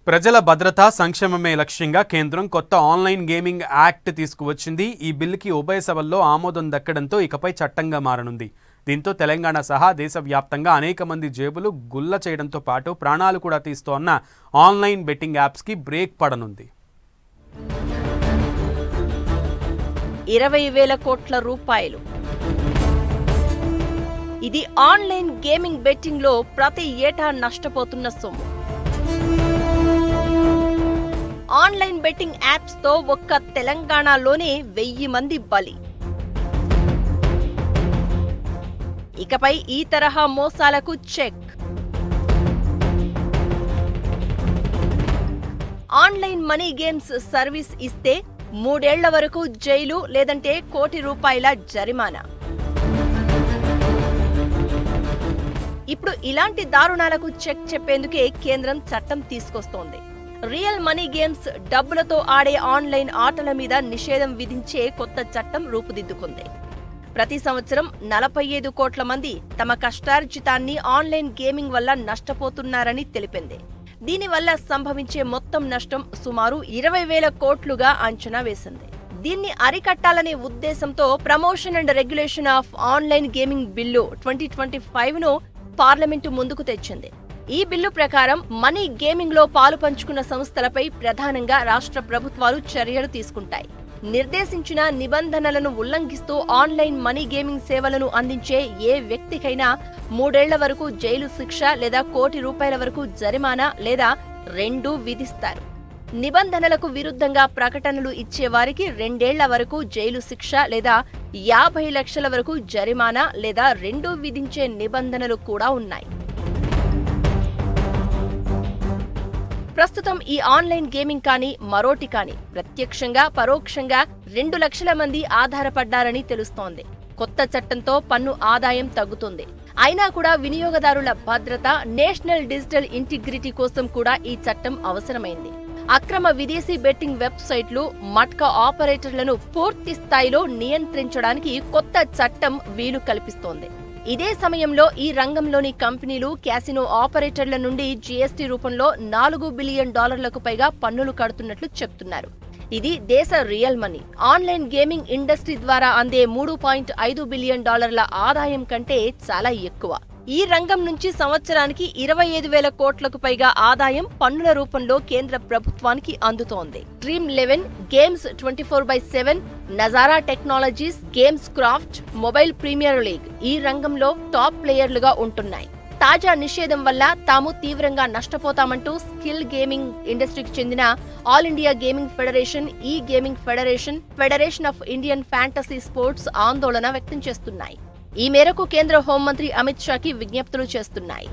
ప్రజల భద్రత సంక్షేమమే లక్ష్యంగా కేంద్రం కొత్త ఆన్లైన్ గేమింగ్ యాక్ట్ తీసుకువచ్చింది. ఈ బిల్లుకి ఉభయ సభల్లో ఆమోదం దక్కడంతో ఇకపై చట్టంగా మారనుంది. దీంతో తెలంగాణ సహా దేశవ్యాప్తంగా అనేక మంది జేబులు గుల్ల చేయడంతో పాటు ప్రాణాలు కూడా తీస్తోన్న ఆన్లైన్ బెట్టింగ్ యాప్స్కి బ్రేక్ పడనుంది. 20,000 కోట్ల రూపాయలు. ఇది ఆన్లైన్ గేమింగ్ బెట్టింగ్ లో ప్రతి ఏటా నష్టపోతున్న సొమ్ము. ఆన్లైన్ బెట్టింగ్ యాప్స్ తో ఒక్క తెలంగాణలోనే 1000 మంది బలి. ఇకపై ఈ తరహా మోసాలకు check. Online money games service ఇస్తే 3 ఏళ్ల వరకు జైలు లేదంటే ₹1 కోటి జరిమానా. ఇప్పుడు ఇలాంటి దారుణాలకు చెక్ చెప్పేందుకే కేంద్రం చట్టం తీసుకొస్తోంది. రియల్ మనీ గేమ్స్, డబ్బులతో ఆడే ఆన్లైన్ ఆటల మీద నిషేధం విధించే కొత్త చట్టం రూపుదిద్దుకుంది. ప్రతి సంవత్సరం 45 కోట్ల మంది తమ కష్టార్జితాన్ని ఆన్లైన్ గేమింగ్ వల్ల నష్టపోతున్నారని తెలిపింది. దీనివల్ల సంభవించే మొత్తం నష్టం సుమారు 20,000 కోట్లుగా అంచనా వేసింది. దీన్ని అరికట్టాలనే ఉద్దేశంతో promotion and regulation of online gaming bill 2025ను పార్లమెంటు ముందుకు తెచ్చింది. ఈ బిల్లు ప్రకారం మనీ గేమింగ్ లో పాలు పంచుకున్న సంస్థలపై ప్రధానంగా రాష్ట్ర ప్రభుత్వాలు చర్యలు తీసుకుంటాయి. నిర్దేశించిన నిబంధనలను ఉల్లంఘిస్తూ ఆన్లైన్ మనీ గేమింగ్ సేవలను అందించే ఏ వ్యక్తికైనా 3 ఏళ్ల వరకు జైలు శిక్ష లేదా ₹1 కోటి వరకు జరిమానా లేదా రెండూ విధిస్తారు. నిబంధనలకు విరుద్ధంగా ప్రకటనలు ఇచ్చే వారికి 2 ఏళ్ల వరకు జైలు శిక్ష లేదా 50 లక్షల వరకు జరిమానా లేదా రెండూ విధించే నిబంధనలు కూడా ఉన్నాయి. ప్రస్తుతం ఈ ఆన్లైన్ గేమింగ్ కానీ మరోటి కానీ ప్రత్యక్షంగా పరోక్షంగా 2 లక్షల మంది ఆధారపడ్డారని తెలుస్తోంది. కొత్త చట్టంతో పన్ను ఆదాయం తగ్గుతుంది. అయినా కూడా వినియోగదారుల భద్రత, నేషనల్ డిజిటల్ ఇంటిగ్రిటీ కోసం కూడా ఈ చట్టం అవసరమైంది. అక్రమ విదేశీ బెట్టింగ్ వెబ్సైట్లు, మట్కా ఆపరేటర్లను పూర్తి స్థాయిలో నియంత్రించడానికి కొత్త చట్టం వీలు కల్పిస్తోంది. ఇదే సమయంలో ఈ రంగంలోని కంపెనీలు, క్యాసినో ఆపరేటర్ల నుండి జీఎస్టీ రూపంలో $4 బిలియన్ పైగా పన్నులు కడుతున్నట్లు చెప్తున్నారు. ఇది దేశ real money. Online gaming industry ద్వారా అందే $3.5 బిలియన్ ఆదాయం కంటే చాలా ఎక్కువ. ఈ రంగం నుంచి సంవత్సరానికి 25,000 కోట్లకు పైగా ఆదాయం పన్నుల రూపంలో కేంద్ర ప్రభుత్వానికి అందుతోంది. Dream 11, games 24/7, Nazara technologies, games craft, mobile premier league ఈ రంగంలో టాప్ ప్లేయర్లుగా ఉంటున్నాయి. తాజా నిషేధం వల్ల తాము తీవ్రంగా నష్టపోతామంటూ స్కిల్ గేమింగ్ ఇండస్ట్రీకి చెందిన ఆల్ ఇండియా గేమింగ్ ఫెడరేషన్, ఈ gaming federation, federation of Indian fantasy sports ఆందోళన వ్యక్తం చేస్తున్నాయి. ఈ మేరకు కేంద్ర హోంమంత్రి అమిత్ షాకి విజ్ఞప్తులు చేస్తున్నాయి.